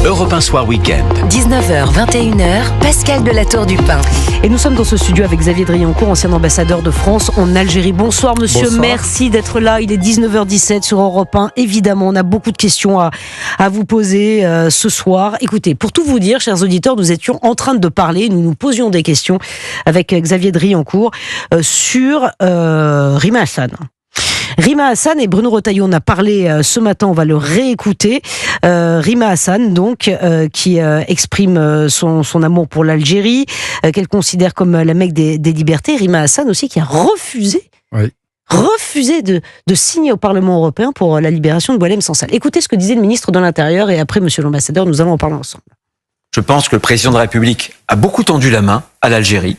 Europe 1 Soir Week-end. 19h, 21h, Pascal de la Tour du Pin. Et nous sommes dans ce studio avec Xavier Driancourt, ancien ambassadeur de France en Algérie. Bonsoir monsieur, Bonsoir. Merci d'être là. Il est 19h17 sur Europe 1. Évidemment, on a beaucoup de questions à vous poser ce soir. Écoutez, pour tout vous dire, chers auditeurs, nous étions en train de parler, nous nous posions des questions avec Xavier Driancourt sur Rima Hassan. Rima Hassan et Bruno Retailleau, on a parlé ce matin, on va le réécouter. Rima Hassan, donc, qui exprime son amour pour l'Algérie, qu'elle considère comme la Mecque des libertés. Rima Hassan aussi, qui a refusé de signer au Parlement européen pour la libération de Boualem Sansal. Écoutez ce que disait le ministre de l'Intérieur, et après, monsieur l'ambassadeur, nous allons en parler ensemble. Je pense que le président de la République a beaucoup tendu la main à l'Algérie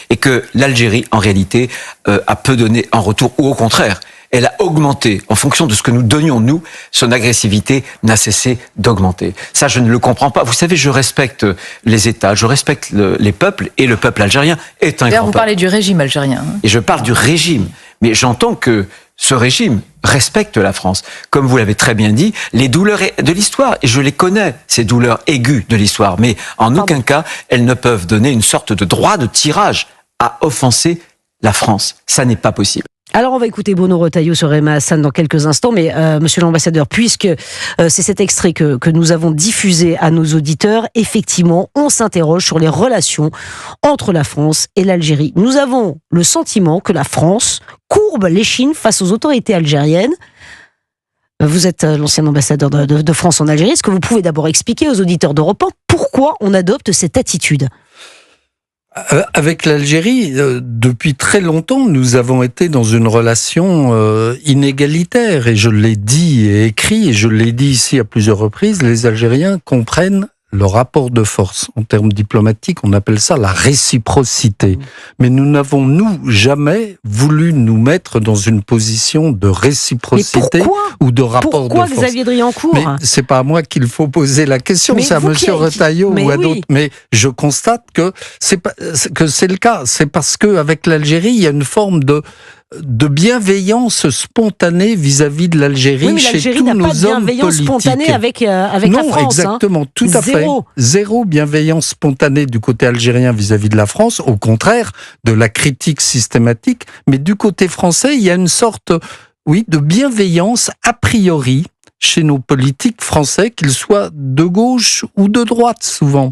et que l'Algérie, en réalité, a peu donné en retour, ou au contraire, elle a augmenté, en fonction de ce que nous donnions, nous, son agressivité n'a cessé d'augmenter. Ça, je ne le comprends pas. Vous savez, je respecte les États, je respecte les peuples, et le peuple algérien est un grand Vous peuple. parlez du régime algérien. Et je parle du régime, mais j'entends que ce régime respecte la France. Comme vous l'avez très bien dit, les douleurs de l'histoire, et je les connais, ces douleurs aiguës de l'histoire, mais en aucun cas, elles ne peuvent donner une sorte de droit de tirage à offenser la France. Ça n'est pas possible. Alors on va écouter Bruno Retailleau sur Rima Hassan dans quelques instants, mais monsieur l'ambassadeur, puisque c'est cet extrait que nous avons diffusé à nos auditeurs, effectivement, on s'interroge sur les relations entre la France et l'Algérie. Nous avons le sentiment que la France courbe l'échine face aux autorités algériennes. Vous êtes l'ancien ambassadeur de France en Algérie. Est-ce que vous pouvez d'abord expliquer aux auditeurs d'Europe 1 pourquoi on adopte cette attitude ? Avec l'Algérie, depuis très longtemps, nous avons été dans une relation inégalitaire. Et je l'ai dit et écrit, et je l'ai dit ici à plusieurs reprises, les Algériens comprennent le rapport de force. En termes diplomatiques, on appelle ça la réciprocité. Mais nous n'avons, nous, jamais voulu nous mettre dans une position de réciprocité ou de rapport de force. Pourquoi Xavier Driancourt ? Mais c'est pas à moi qu'il faut poser la question, mais c'est à monsieur Retailleau ou à d'autres. Mais je constate que c'est le cas. C'est parce que avec l'Algérie, il y a une forme de bienveillance spontanée vis-à-vis de l'Algérie chez tous nos hommes politiques. L'Algérie n'a pas de bienveillance spontanée avec la France. Non, exactement, tout à fait. Zéro bienveillance spontanée du côté algérien vis-à-vis de la France, au contraire de la critique systématique. Mais du côté français, il y a une sorte, de bienveillance a priori chez nos politiques français, qu'ils soient de gauche ou de droite souvent.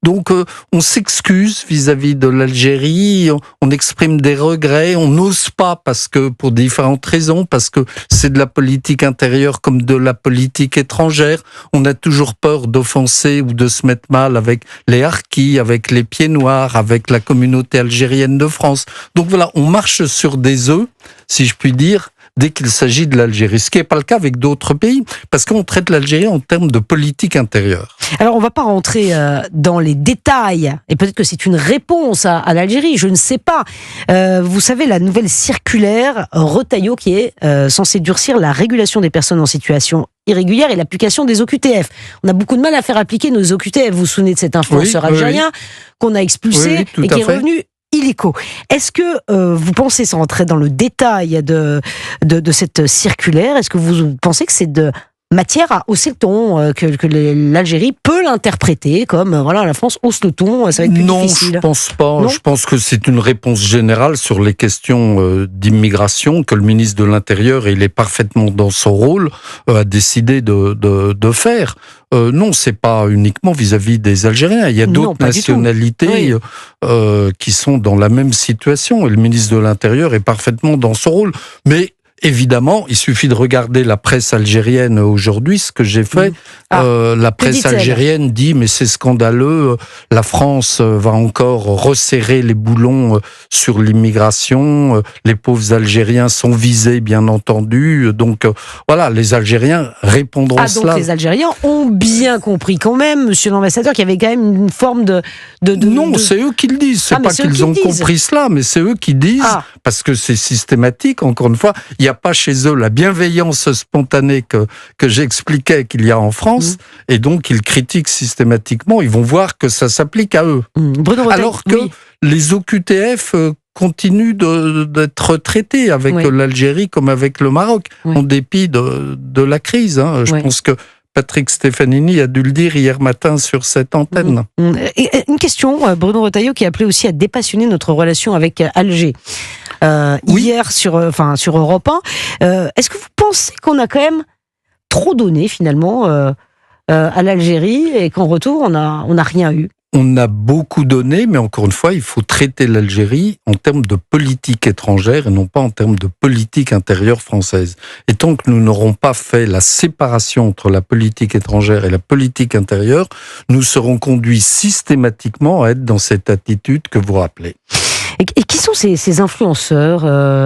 Donc on s'excuse vis-à-vis de l'Algérie, on exprime des regrets, on n'ose pas parce que pour différentes raisons, parce que c'est de la politique intérieure comme de la politique étrangère. On a toujours peur d'offenser ou de se mettre mal avec les harkis, avec les pieds noirs, avec la communauté algérienne de France. Donc voilà, on marche sur des œufs, si je puis dire, dès qu'il s'agit de l'Algérie. Ce qui n'est pas le cas avec d'autres pays, parce qu'on traite l'Algérie en termes de politique intérieure. Alors, on ne va pas rentrer dans les détails, et peut-être que c'est une réponse à l'Algérie, je ne sais pas. Vous savez, la nouvelle circulaire Retailleau qui est censée durcir la régulation des personnes en situation irrégulière et l'application des OQTF. On a beaucoup de mal à faire appliquer nos OQTF. Vous vous souvenez de cet influenceur algérien qu'on a expulsé et qui est revenu illico. Est-ce que vous pensez, sans rentrer dans le détail de cette circulaire, est-ce que vous pensez que c'est de matière à hausser le ton, que l'Algérie peut l'interpréter comme, la France hausse le ton, ça va être plus difficile? Non, je pense pas. Non, je pense que c'est une réponse générale sur les questions d'immigration que le ministre de l'Intérieur, et il est parfaitement dans son rôle, a décidé de faire. Non, c'est pas uniquement vis-à-vis des Algériens. Il y a d'autres nationalités qui sont dans la même situation. Et le ministre de l'Intérieur est parfaitement dans son rôle. Mais évidemment, il suffit de regarder la presse algérienne aujourd'hui, ce que j'ai fait. La presse algérienne dit, mais c'est scandaleux, la France va encore resserrer les boulons sur l'immigration, les pauvres Algériens sont visés, bien entendu. Donc les Algériens répondront cela. Donc les Algériens ont bien compris quand même, monsieur l'ambassadeur, qu'il y avait quand même une forme de... Non, c'est eux qui le disent. C'est pas qu'ils ont compris cela, mais c'est eux qui disent, parce que c'est systématique, encore une fois. Il n'y a pas chez eux la bienveillance spontanée que j'expliquais qu'il y a en France, et donc ils critiquent systématiquement. Ils vont voir que ça s'applique à eux. Alors que les OQTF continuent d'être traités avec l'Algérie comme avec le Maroc, en dépit de la crise. Je pense que Patrick Stefanini a dû le dire hier matin sur cette antenne. Et une question, Bruno Retailleau, qui a appelé aussi à dépassionner notre relation avec Alger. Hier sur Europe 1. Est-ce que vous pensez qu'on a quand même trop donné finalement à l'Algérie et qu'en retour on a rien eu? On a beaucoup donné, mais encore une fois, il faut traiter l'Algérie en termes de politique étrangère et non pas en termes de politique intérieure française. Et tant que nous n'aurons pas fait la séparation entre la politique étrangère et la politique intérieure, nous serons conduits systématiquement à être dans cette attitude que vous rappelez. Et qui sont ces influenceurs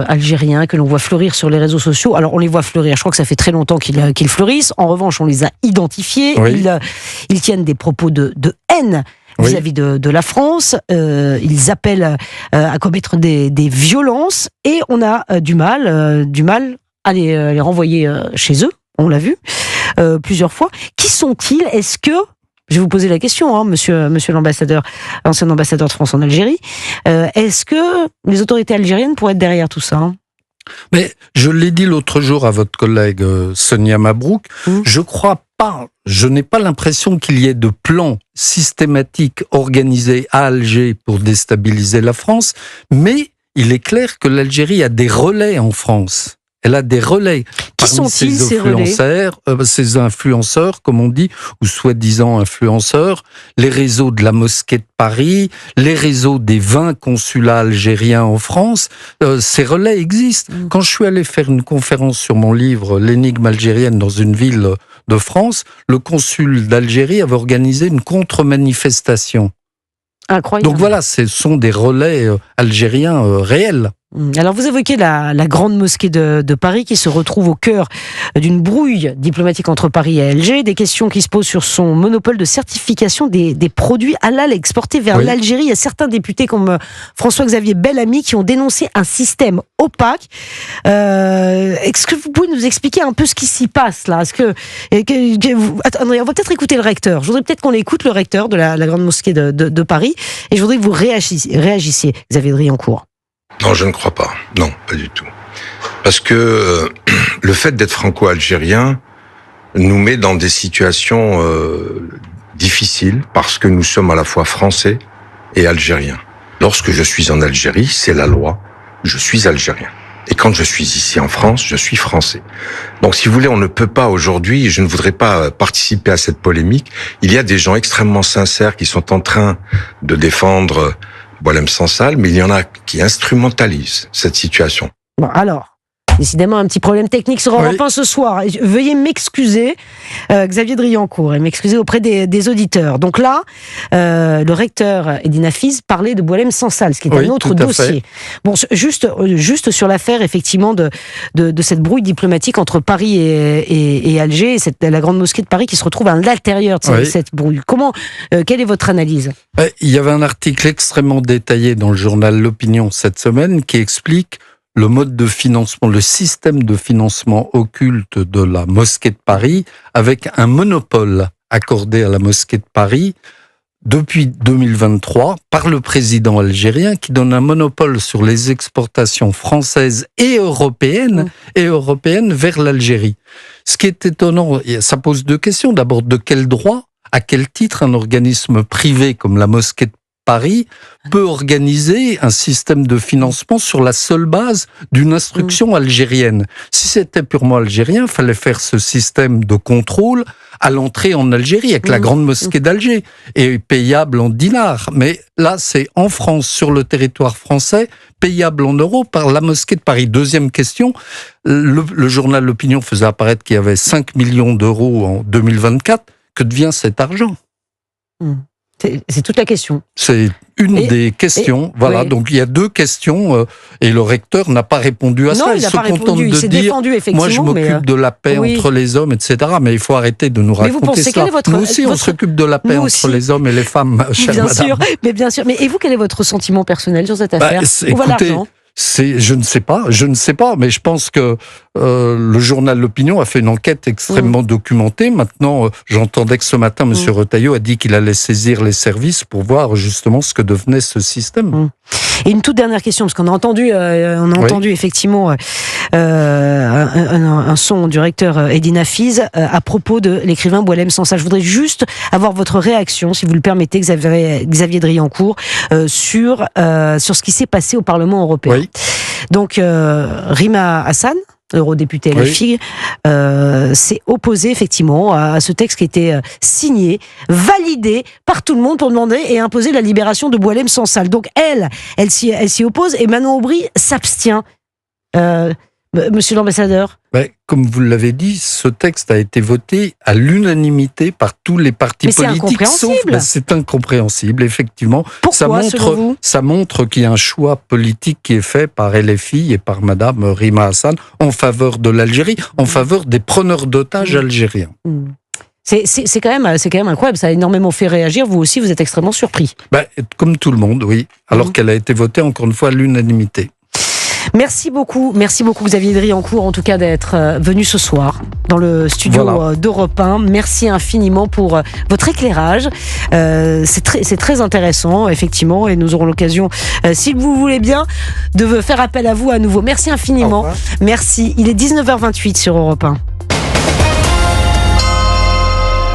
algériens que l'on voit fleurir sur les réseaux sociaux? Alors on les voit fleurir, je crois que ça fait très longtemps qu'ils fleurissent. En revanche, on les a identifiés. Oui. Ils tiennent des propos de haine vis-à-vis de la France. Ils appellent à commettre des violences et on a du mal à les renvoyer chez eux. On l'a vu plusieurs fois. Qui sont-ils? Est-ce que... Je vais vous poser la question, monsieur l'ambassadeur, ancien ambassadeur de France en Algérie. Est-ce que les autorités algériennes pourraient être derrière tout ça? Mais je l'ai dit l'autre jour à votre collègue Sonia Mabrouk, je crois pas, je n'ai pas l'impression qu'il y ait de plan systématique organisé à Alger pour déstabiliser la France, mais il est clair que l'Algérie a des relais en France. Elle a des relais. Qui sont-ils, ces relais? Ces influenceurs, comme on dit, ou soi-disant influenceurs, les réseaux de la mosquée de Paris, les réseaux des 20 consulats algériens en France, ces relais existent. Quand je suis allé faire une conférence sur mon livre « L'énigme algérienne » dans une ville de France, le consul d'Algérie avait organisé une contre-manifestation. Incroyable. Donc voilà, ce sont des relais algériens réels. Alors vous évoquez la grande mosquée de Paris qui se retrouve au cœur d'une brouille diplomatique entre Paris et Alger, des questions qui se posent sur son monopole de certification des produits halal exportés vers l'Algérie. Il y a certains députés comme François-Xavier Bellamy qui ont dénoncé un système opaque. Est-ce que vous pouvez nous expliquer un peu ce qui s'y passe là? Attendez, on va peut-être écouter le recteur. Je voudrais peut-être qu'on écoute le recteur de la grande mosquée de Paris et je voudrais que vous réagissiez, Xavier Driancourt. Non, je ne crois pas. Non, pas du tout. Parce que le fait d'être franco-algérien nous met dans des situations difficiles parce que nous sommes à la fois français et algériens. Lorsque je suis en Algérie, c'est la loi, je suis algérien. Et quand je suis ici en France, je suis français. Donc si vous voulez, on ne peut pas aujourd'hui, je ne voudrais pas participer à cette polémique, il y a des gens extrêmement sincères qui sont en train de défendre Boualem Sansal, mais il y en a qui instrumentalisent cette situation. Bon, alors, décidément, un petit problème technique sur Europe 1 ce soir. Veuillez m'excuser, Xavier Driancourt, et m'excuser auprès des auditeurs. Donc là, le recteur Edine Hafiz parlait de Boualem Sansal, ce qui est un autre dossier. Bon, juste sur l'affaire, effectivement, de cette brouille diplomatique entre Paris et Alger, et la grande mosquée de Paris qui se retrouve à l'intérieur de cette brouille. Quelle est votre analyse? Il y avait un article extrêmement détaillé dans le journal L'Opinion cette semaine qui explique le mode de financement, le système de financement occulte de la mosquée de Paris, avec un monopole accordé à la mosquée de Paris depuis 2023 par le président algérien qui donne un monopole sur les exportations françaises et européennes vers l'Algérie. Ce qui est étonnant, ça pose deux questions. D'abord, de quel droit, à quel titre un organisme privé comme la mosquée de Paris peut organiser un système de financement sur la seule base d'une instruction algérienne. Si c'était purement algérien, il fallait faire ce système de contrôle à l'entrée en Algérie, avec la grande mosquée d'Alger, et payable en dinars. Mais là, c'est en France, sur le territoire français, payable en euros par la mosquée de Paris. Deuxième question, le journal L'Opinion faisait apparaître qu'il y avait 5 millions d'euros en 2024. Que devient cet argent ? C'est toute la question. C'est une des questions. Donc il y a deux questions et le recteur n'a pas répondu à ça. Il se contente de dire défendu, moi je m'occupe de la paix entre les hommes, etc. Mais il faut arrêter de nous raconter cela. Nous aussi on s'occupe de la paix entre les hommes et les femmes, chère madame. Bien sûr. Mais et vous, quel est votre sentiment personnel sur cette affaire? Où va l'argent ? je ne sais pas, mais je pense que le journal L'Opinion a fait une enquête extrêmement documentée. Maintenant, j'entendais que ce matin, M. Retailleau a dit qu'il allait saisir les services pour voir justement ce que devenait ce système. Et une toute dernière question, parce qu'on a entendu, effectivement un son du recteur Eddy Hafiz à propos de l'écrivain Boualem Sansal. Je voudrais juste avoir votre réaction, si vous le permettez, Xavier Driancourt, sur ce qui s'est passé au Parlement européen. Oui. Donc, Rima Hassan, eurodéputée LFI, s'est opposée effectivement à ce texte qui était signé, validé par tout le monde pour demander et imposer la libération de Boualem Sansal. Donc elle s'y oppose et Manon Aubry s'abstient. Monsieur l'ambassadeur. Comme vous l'avez dit, ce texte a été voté à l'unanimité par tous les partis politiques. C'est incompréhensible, effectivement. Pourquoi, selon vous ? Ça montre qu'il y a un choix politique qui est fait par LFI et par Madame Rima Hassan en faveur de l'Algérie, en faveur des preneurs d'otages algériens. C'est quand même incroyable, ça a énormément fait réagir. Vous aussi, vous êtes extrêmement surpris. Comme tout le monde, oui. Alors qu'elle a été votée, encore une fois, à l'unanimité. Merci beaucoup Xavier Driancourt, en tout cas d'être venu ce soir dans le studio d'Europe 1. Merci infiniment pour votre éclairage. C'est très intéressant, effectivement, et nous aurons l'occasion, si vous voulez bien, de faire appel à vous à nouveau. Merci infiniment. Merci. Il est 19h28 sur Europe 1.